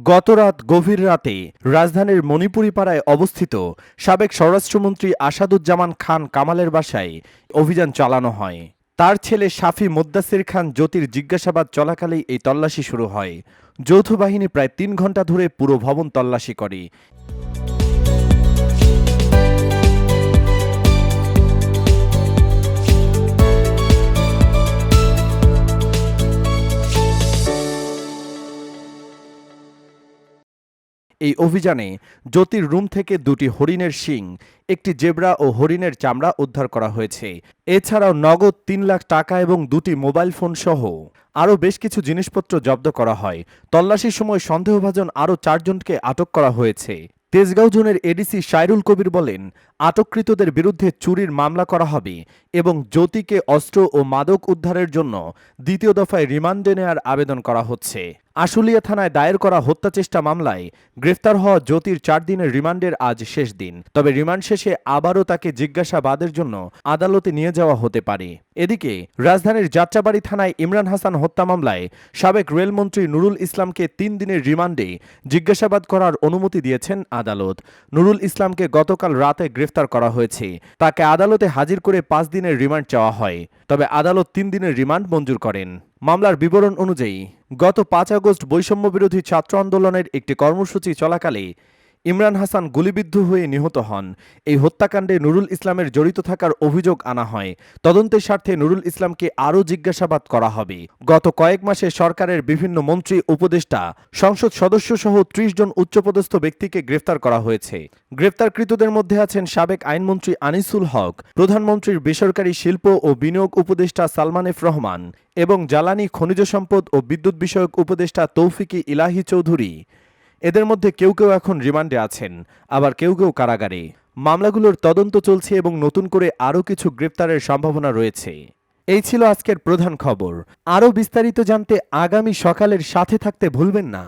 গতরাত গভীর রাতে রাজধানীর মণিপুরি পাড়ায় অবস্থিত সাবেক স্বরাষ্ট্রমন্ত্রী আসাদুজ্জামান খান কামালের বাসায় অভিযান চালানো হয়। তার ছেলে শাফি মোদ্দাসির খান জ্যোতির জিজ্ঞাসাবাদ চলাকালেই এই তল্লাশি শুরু হয়। যৌথ বাহিনী প্রায় ৩ ঘণ্টা ধরে পুরো ভবন তল্লাশি করে। এই অভিযানে জ্যোতির রুম থেকে ২টি হরিণের শিং, একটি জেব্রা ও হরিণের চামড়া উদ্ধার করা হয়েছে। এছাড়াও নগদ ৩ লাখ টাকা এবং ২টি মোবাইল ফোন সহ আরও বেশ কিছু জিনিসপত্র জব্দ করা হয়। তল্লাশির সময় সন্দেহভাজন আরও ৪ জনকে আটক করা হয়েছে। তেজগাঁও জোনের এডিসি শায়রুল কবির বলেন, আটককৃতদের বিরুদ্ধে চুরির মামলা করা হবে এবং জ্যোতিকে অস্ত্র ও মাদক উদ্ধারের জন্য দ্বিতীয় দফায় রিমান্ডে নেয়ার আবেদন করা হচ্ছে। আশুলিয়া থানায় দায়ের করা হত্যাচেষ্টা মামলায় গ্রেফতার হওয়া জ্যোতির ৪ দিনের রিমান্ডের আজ শেষ দিন। তবে রিমান্ড শেষে আবারও তাকে জিজ্ঞাসাবাদের জন্য আদালতে নিয়ে যাওয়া হতে পারে। এদিকে রাজধানীর যাত্রাবাড়ী থানায় ইমরান হাসান হত্যা মামলায় সাবেক রেলমন্ত্রী নুরুল ইসলামকে ৩ দিনের রিমান্ডে জিজ্ঞাসাবাদ করার অনুমতি দিয়েছেন আদালত। নুরুল ইসলামকে গতকাল রাতে গ্রেফতার করা হয়েছে। তাকে আদালতে হাজির করে ৫ দিনের রিমান্ড চাওয়া হয়। তবে আদালত ৩ দিনের রিমান্ড মঞ্জুর করেন। মামলার বিবরণ অনুযায়ী গত ৫ আগস্ট বৈষম্যবিরোধী ছাত্র আন্দোলনের একটি কর্মসূচি চলাকালে ইমরান হাসান গুলিবিদ্ধ হয়ে নিহত হন। এই হত্যাকাণ্ডে নুরুল ইসলামের জড়িত থাকার অভিযোগ আনা হয়। তদন্তের স্বার্থে নুরুল ইসলামকে আরও জিজ্ঞাসাবাদ করা হবে। গত কয়েক মাসে সরকারের বিভিন্ন মন্ত্রী, উপদেষ্টা, সংসদ সদস্য সহ ৩০ জন উচ্চপদস্থ ব্যক্তিকে গ্রেফতার করা হয়েছে। গ্রেফতারকৃতদের মধ্যে আছেন সাবেক আইনমন্ত্রী আনিসুল হক, প্রধানমন্ত্রীর বেসরকারি শিল্প ও বিনিয়োগ উপদেষ্টা সালমান এফ রহমান এবং জ্বালানি, খনিজ সম্পদ ও বিদ্যুৎ বিষয়ক উপদেষ্টা তৌফিকি ইলাহি চৌধুরী। এদের মধ্যে কেউ কেউ এখন রিমান্ডে আছেন, আবার কেউ কেউ কারাগারে। মামলাগুলোর তদন্ত চলছে এবং নতুন করে আরও কিছু গ্রেপ্তারের সম্ভাবনা রয়েছে। এই ছিল আজকের প্রধান খবর। আরও বিস্তারিত জানতে আগামী সকালের সাথে থাকতে ভুলবেন না।